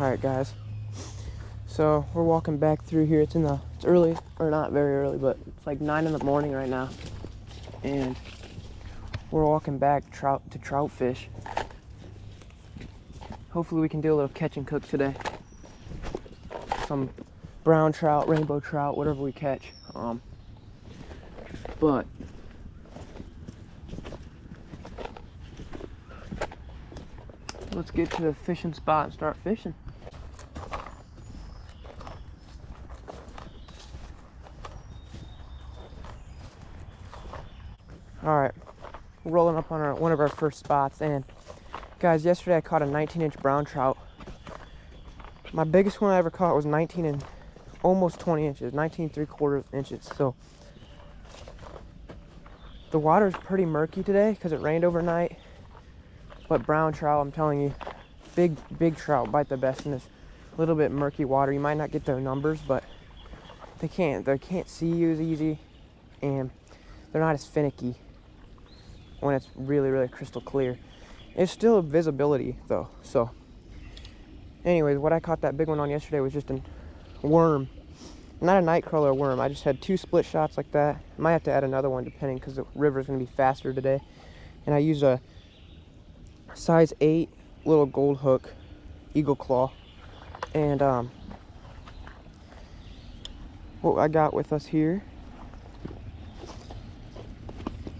Alright guys, so we're walking back through here. It's early, or not very early, but it's like 9 in the morning right now, and we're walking back to trout fish. Hopefully we can do a little catch and cook today. Some brown trout, rainbow trout, whatever we catch. But let's get to the fishing spot and start fishing. All right, we're rolling up on one of our first spots, and guys, yesterday I caught a 19-inch brown trout. My biggest one I ever caught was 19 and almost 20 inches, 19 3/4 inches. So the water's pretty murky today because it rained overnight. But brown trout, I'm telling you, big trout bite the best in this little bit murky water. You might not get their numbers, but they can't see you as easy, and they're not as finicky when it's really crystal clear. It's still visibility though. So anyways, what I caught that big one on yesterday was just a worm, not a nightcrawler, worm. I just had 2 split shots like that. Might have to add another one depending, because the river's gonna be faster today. And I used a size 8 little gold hook, eagle claw. And what I got with us here,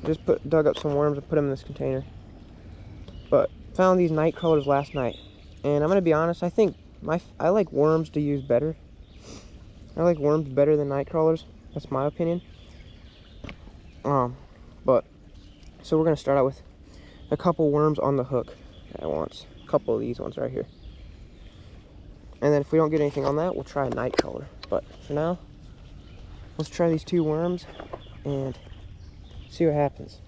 just dug up some worms and put them in this container. But found these night crawlers last night, and I'm gonna be honest, I think I like worms to use better. I like worms better than night crawlers. That's my opinion. But so we're gonna start out with a couple worms on the hook at once. A couple of these ones right here. And then if we don't get anything on that, we'll try a night crawler. But for now, let's try these 2 worms and see what happens.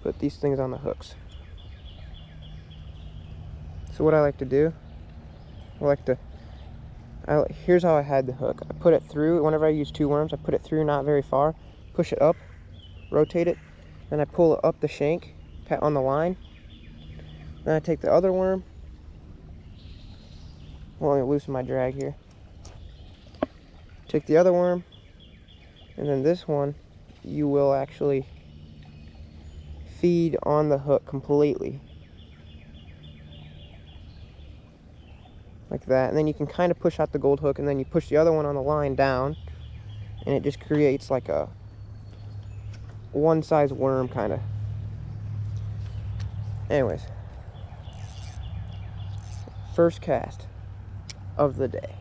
Put these things on the hooks. So what I like to do, here's how I had the hook. I put it through, whenever I use 2 worms, I put it through not very far, push it up, rotate it, then I pull it up the shank on the line. Then I take the other worm. Well, let me loosen my drag here. Take the other worm, and then this one you will actually feed on the hook completely. Like that. And then you can kind of push out the gold hook, and then you push the other one on the line down, and it just creates like a one-size worm kind of. Anyways, first cast of the day.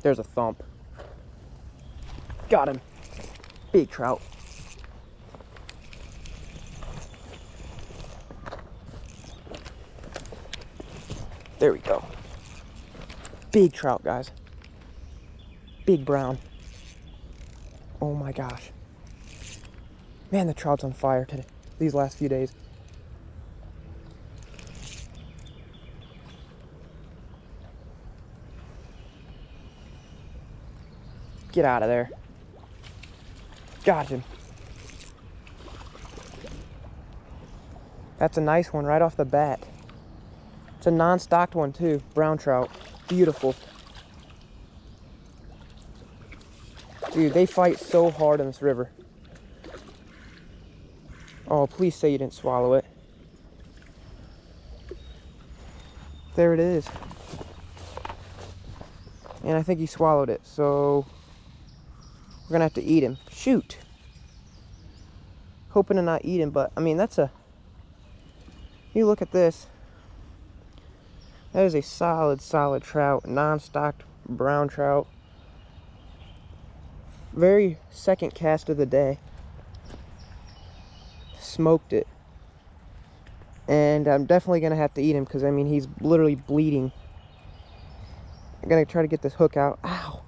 There's a thump. Got him. Big trout. There we go. Big trout, guys. Big brown. Oh my gosh. Man, the trout's on fire today, these last few days. Get out of there. Got him. That's a nice one right off the bat. It's a non-stocked one too. Brown trout. Beautiful. Dude, they fight so hard in this river. Oh, please say you didn't swallow it. There it is. And I think he swallowed it, so we're gonna have to eat him. Shoot. Hoping to not eat him, but I mean, you look at this. That is a solid trout, non-stocked brown trout. Very second cast of the day. Smoked it. And I'm definitely gonna have to eat him because I mean he's literally bleeding. I'm gonna try to get this hook out. Ow!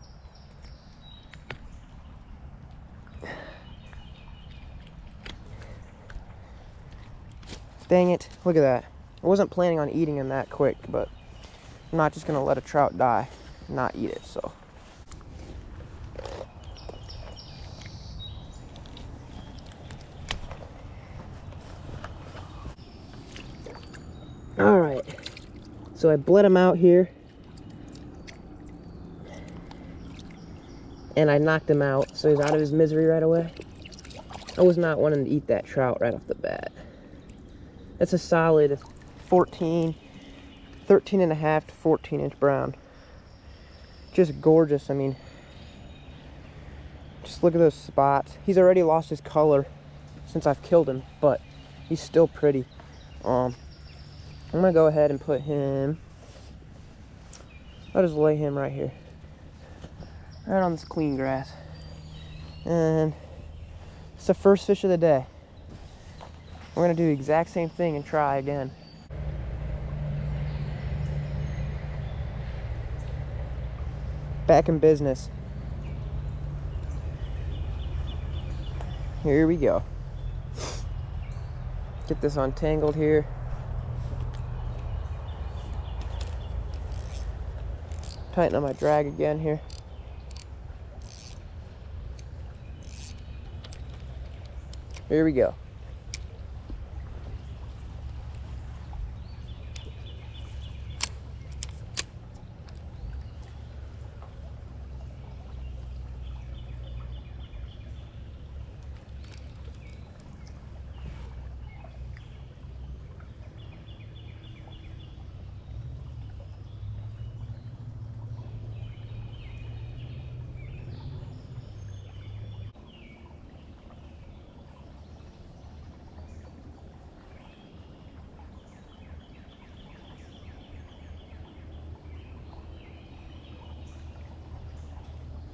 Dang it, look at that. I wasn't planning on eating him that quick, but I'm not just gonna let a trout die and not eat it, so. All right, so I bled him out here and I knocked him out, so he's out of his misery right away. I was not wanting to eat that trout right off the bat. That's a solid 13 and a half to 14 inch brown. Just gorgeous. I mean, just look at those spots. He's already lost his color since I've killed him, but he's still pretty. I'm gonna go ahead and put him, I'll just lay him right here, right on this clean grass. And it's the first fish of the day. We're gonna do the exact same thing and try again. Back in business. Here we go. Get this untangled here. Tighten up my drag again here. Here we go.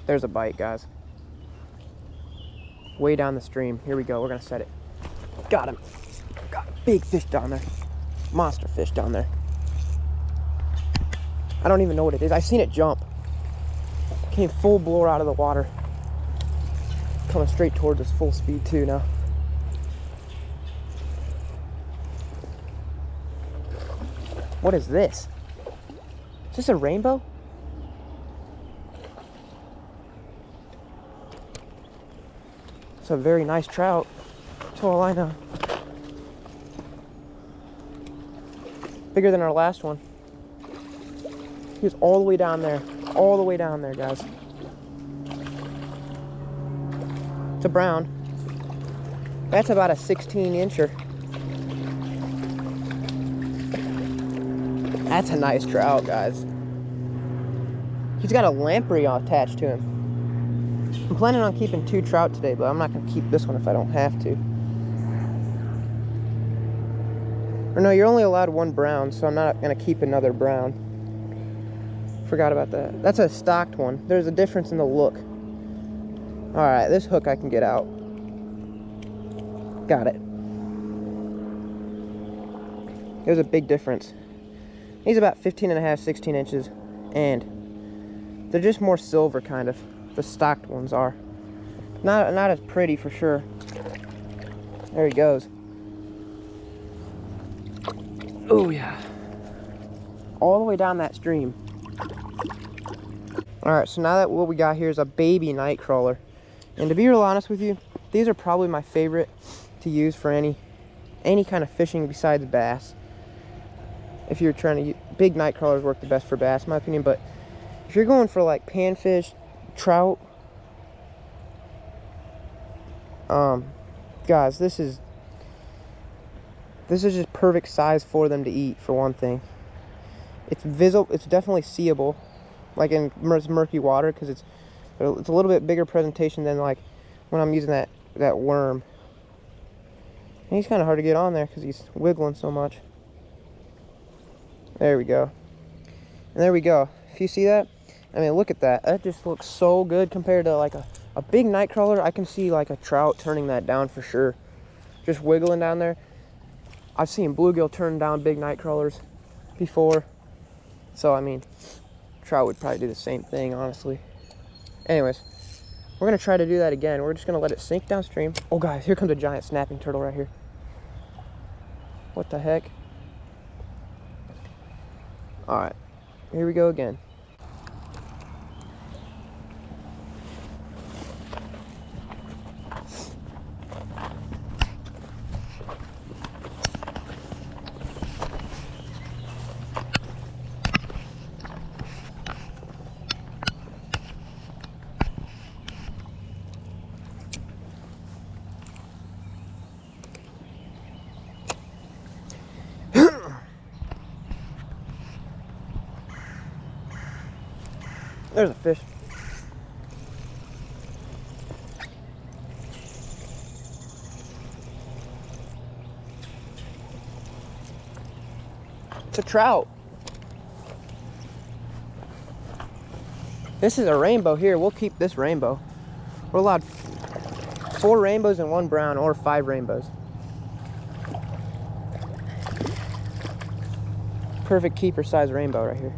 There's a bite, guys. Way down the stream. Here we go. We're gonna set it. Got him. Got a big fish down there. Monster fish down there. I don't even know what it is. I seen it jump. Came full blower out of the water. Coming straight towards us full speed too now. What is this? Is this a rainbow? It's a very nice trout. That's all I know. Bigger than our last one. He was all the way down there. All the way down there, guys. It's a brown. That's about a 16-incher. That's a nice trout, guys. He's got a lamprey attached to him. I'm planning on keeping 2 trout today, but I'm not going to keep this one if I don't have to. Or no, you're only allowed 1 brown, so I'm not going to keep another brown. Forgot about that. That's a stocked one. There's a difference in the look. Alright, this hook I can get out. Got it. There's a big difference. He's about 15 and a half, 16 inches, and they're just more silver, kind of. The stocked ones are. Not as pretty for sure. There he goes. Oh yeah. All the way down that stream. Alright, so now that what we got here is a baby night crawler. And to be real honest with you, these are probably my favorite to use for any kind of fishing besides bass. If you're trying to use, big night crawlers work the best for bass, in my opinion, but if you're going for like panfish, trout, guys, this is just perfect size for them to eat, for one thing. It's visible, it's definitely seeable, like in murky water, because it's a little bit bigger presentation than like when I'm using that worm. And he's kind of hard to get on there because he's wiggling so much. There we go. And there we go. If you see that, I mean, look at that. That just looks so good compared to like a big night crawler. I can see like a trout turning that down for sure. Just wiggling down there. I've seen bluegill turn down big night crawlers before. So, I mean, trout would probably do the same thing, honestly. Anyways, we're going to try to do that again. We're just going to let it sink downstream. Oh, guys, here comes a giant snapping turtle right here. What the heck? All right, here we go again. There's a fish. It's a trout. This is a rainbow here. We'll keep this rainbow. We're allowed 4 rainbows and 1 brown, or 5 rainbows. Perfect keeper size rainbow right here.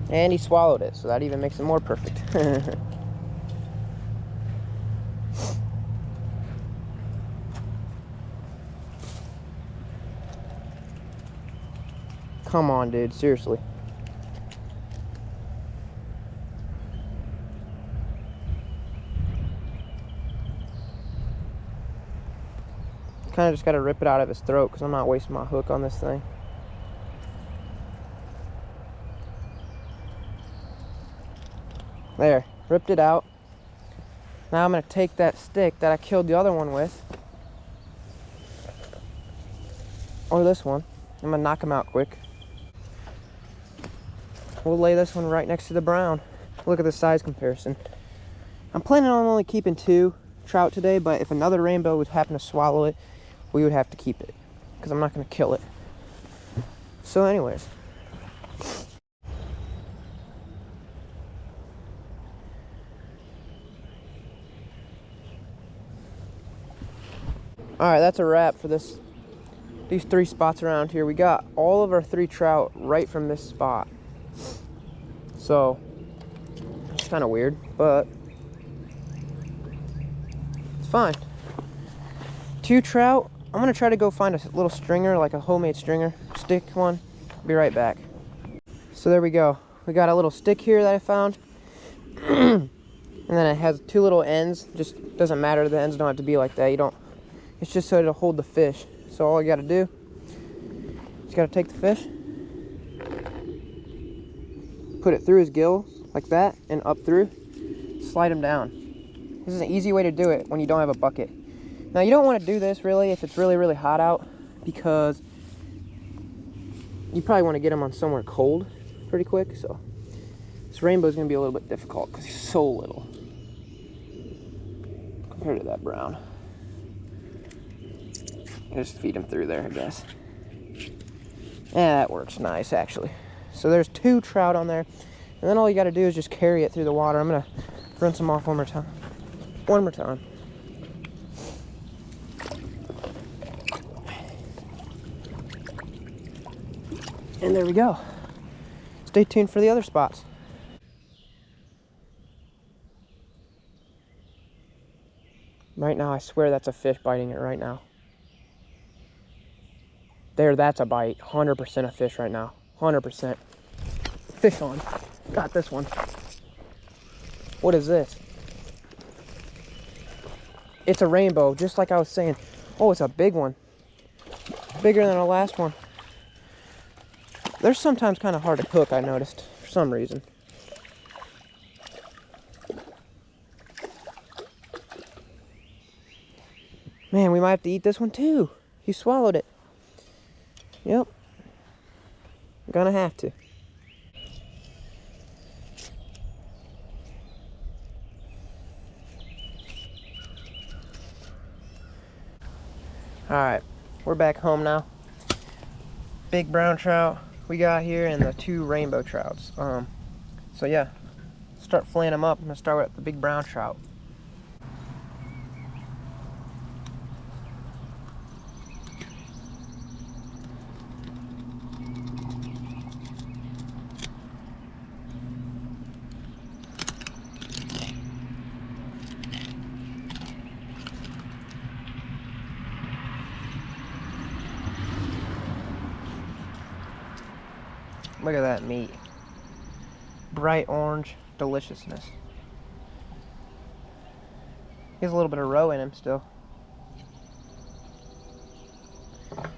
And he swallowed it, so that even makes it more perfect. Come on, dude, seriously. Kind of just got to rip it out of his throat because I'm not wasting my hook on this thing. There, ripped it out. Now I'm going to take that stick that I killed the other one with, or this one. I'm going to knock him out quick. We'll lay this one right next to the brown. Look at the size comparison. I'm planning on only keeping 2 trout today, but if another rainbow would happen to swallow it, we would have to keep it because I'm not going to kill it. So anyways, all right, that's a wrap for these 3 spots around here. We got all of our 3 trout right from this spot. So it's kind of weird, but it's fine. 2 trout. I'm gonna try to go find a little stringer, like a homemade stringer stick one. Be right back. So there we go. We got a little stick here that I found. And then it has 2 little ends. Just doesn't matter, the ends don't have to be like that. It's just so it'll hold the fish. So all you gotta do, just gotta take the fish, put it through his gills like that and up through, slide him down. This is an easy way to do it when you don't have a bucket. Now you don't want to do this really if it's really hot out, because you probably want to get him on somewhere cold pretty quick. So this rainbow is going to be a little bit difficult because he's so little compared to that brown. Just feed him through there, I guess. Yeah, that works nice actually. So there's 2 trout on there, and then all you got to do is just carry it through the water. I'm going to rinse them off one more time. And there we go. Stay tuned for the other spots. Right now, I swear that's a fish biting it right now. There, that's a bite. 100% a fish right now. 100%. Fish on. Got this one. What is this? It's a rainbow, just like I was saying. Oh, it's a big one. Bigger than the last one. They're sometimes kind of hard to cook, I noticed, for some reason. Man, we might have to eat this one too. He swallowed it. Yep. Gonna have to. Alright, we're back home now. Big brown trout we got here and the 2 rainbow trouts. So yeah, start filleting them up. I'm gonna start with the big brown trout. Look at that meat. Bright orange deliciousness. He has a little bit of roe in him still.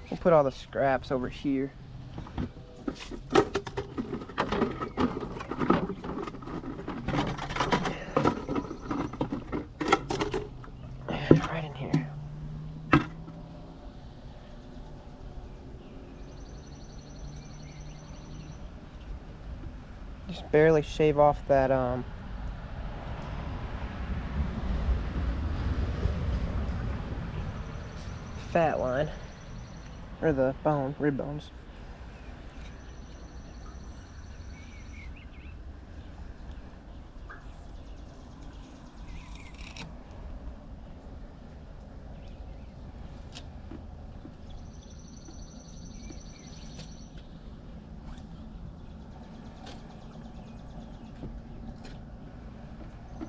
We'll put all the scraps over here. Right in here. Just barely shave off that fat line, or the bone, rib bones.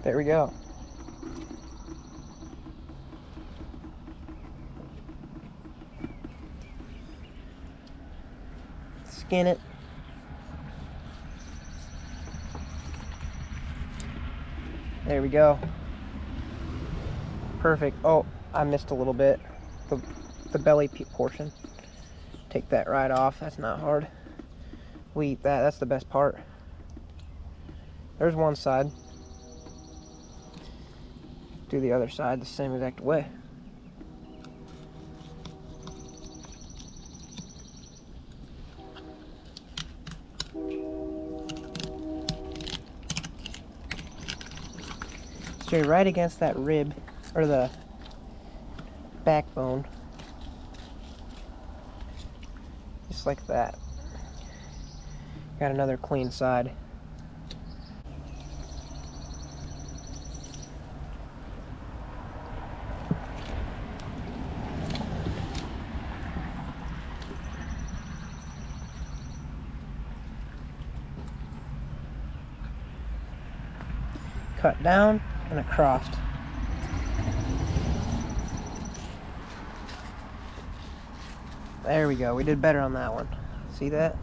There we go. Skin it. There we go. Perfect. Oh, I missed a little bit. The belly portion. Take that right off. That's not hard. We eat that. That's the best part. There's one side. Do the other side the same exact way. Straight right against that rib, or the backbone. Just like that. Got another clean side. Cut down and across. There we go. We did better on that one. See that?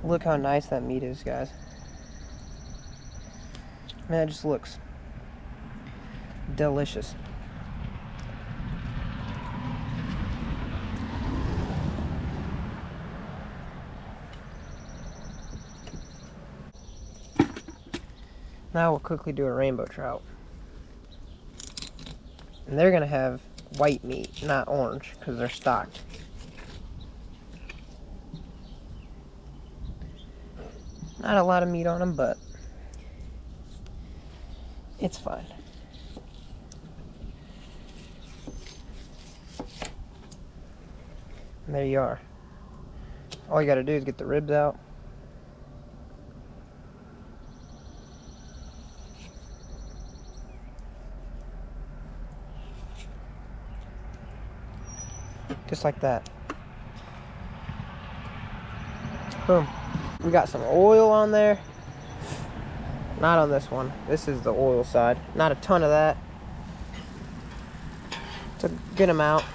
Look how nice that meat is, guys. Man, it just looks delicious. Now we'll quickly do a rainbow trout. And they're gonna have white meat, not orange, because they're stocked. Not a lot of meat on them, but it's fine. And there you are. All you gotta do is get the ribs out. Just like that. Boom. We got some oil on there. Not on this one. This is the oil side. Not a ton of that. It's a good amount.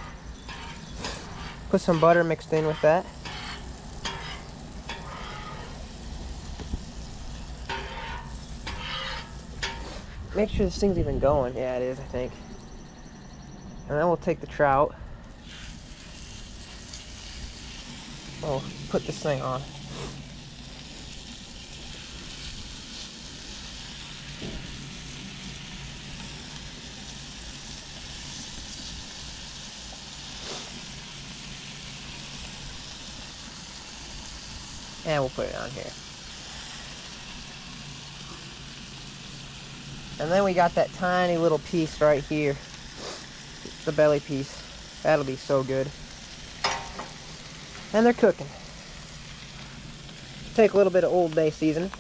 Put some butter mixed in with that. Make sure this thing's even going. Yeah, it is, I think. And then we'll take the trout. Oh, put this thing on. And we'll put it on here. And then we got that tiny little piece right here. The belly piece. That'll be so good. And they're cooking. Take a little bit of Old Bay seasoning.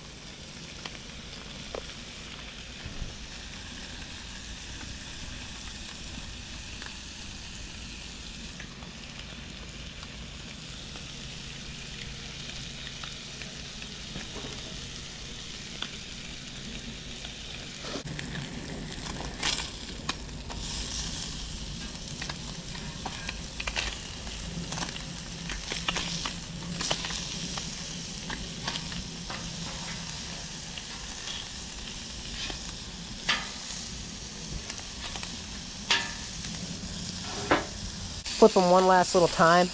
Flip them one last little time.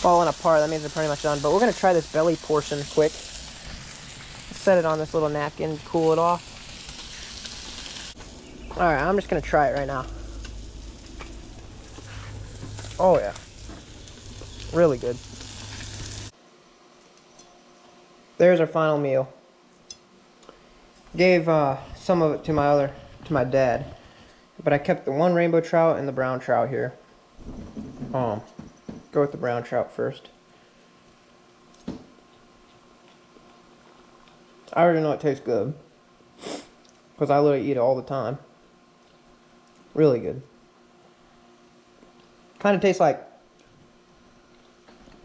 Falling apart, that means they're pretty much done. But we're gonna try this belly portion quick. Set it on this little napkin, cool it off. All right, I'm just gonna try it right now. Oh yeah, really good. There's our final meal. Gave some of it to my dad, but I kept the one rainbow trout and the brown trout here. Go with the brown trout first. I already know it tastes good because I literally eat it all the time. Really good. Kind of tastes like,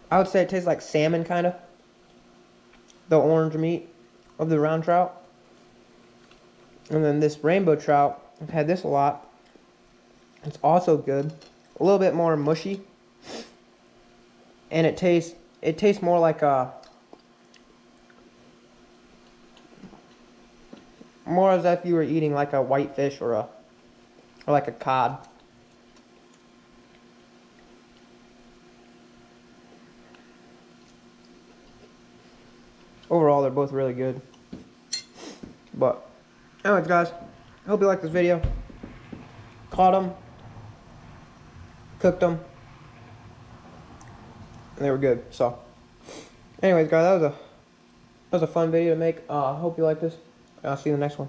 I would say it tastes like salmon, kind of. The orange meat of the round trout. And then this rainbow trout, I've had this a lot. It's also good. A little bit more mushy. And it tastes more like more as if you were eating like a whitefish or like a cod. Overall, they're both really good. But anyways, guys, I hope you liked this video. Caught them, cooked them, and they were good. So anyways, guys, that was a fun video to make. I hope you like this. I'll see you in the next one.